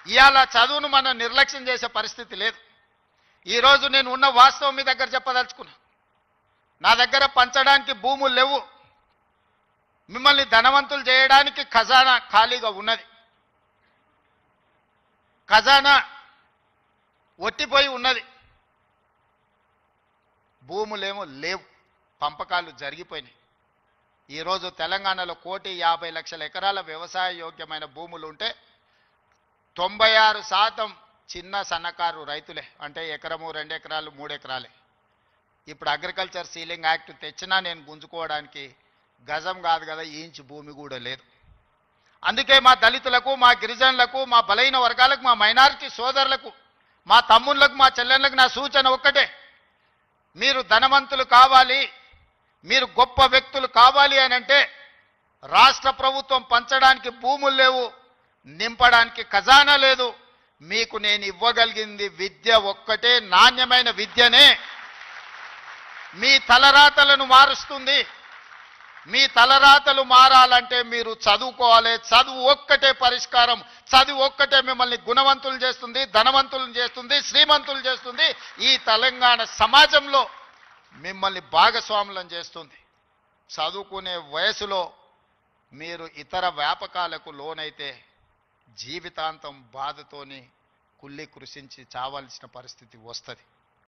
ఇవాళ చదువును మనం నిర్లక్ష్యం చేసే పరిస్థితి లేదు. ఈరోజు నేను ఉన్న వాస్తవం మీ దగ్గర చెప్పదలుచుకున్నా. నా దగ్గర పంచడానికి భూములు లేవు. మిమ్మల్ని ధనవంతులు చేయడానికి ఖజానా ఖాళీగా ఉన్నది. ఖజానా ఒట్టిపోయి ఉన్నది. భూములేమో లేవు, పంపకాలు జరిగిపోయినాయి. ఈరోజు తెలంగాణలో 1,50,00,000 ఎకరాల వ్యవసాయ యోగ్యమైన భూములు ఉంటే 96% చిన్న సన్నకారు రైతులే. అంటే ఎకరము 2 ఎకరాలు 3 ఎకరాలే. ఇప్పుడు అగ్రికల్చర్ సీలింగ్ యాక్ట్ తెచ్చినా నేను గుంజుకోవడానికి గజం కాదు కదా, ఇంచు భూమి కూడా లేదు. అందుకే మా దళితులకు, మా గిరిజనులకు, మా బలైన వర్గాలకు, మా మైనారిటీ సోదరులకు, మా తమ్ముళ్ళకు, మా చెల్లెళ్ళకు నా సూచన ఒక్కటే: మీరు ధనవంతులు కావాలి, మీరు గొప్ప వ్యక్తులు కావాలి అని అంటే రాష్ట్ర ప్రభుత్వం పంచడానికి భూములు లేవు, నింపడానికి ఖజానా లేదు. మీకు నేను ఇవ్వగలిగింది విద్య ఒక్కటే, నాణ్యమైన విద్యనే. మీ తలరాతలను మారుస్తుంది. మీ తలరాతలు మారాలంటే మీరు చదువుకోవాలి. చదువు ఒక్కటే పరిష్కారం. చదువు ఒక్కటే మిమ్మల్ని గుణవంతులు చేస్తుంది, ధనవంతులను చేస్తుంది, శ్రీమంతులు చేస్తుంది. ఈ తెలంగాణ సమాజంలో మిమ్మల్ని భాగస్వాములను చేస్తుంది. చదువుకునే వయసులో మీరు ఇతర వ్యాపకాలకు లోనైతే జీవితాంతం బాధతోని కుళ్ళి కృషించి చావాల్సిన పరిస్థితి వస్తుంది.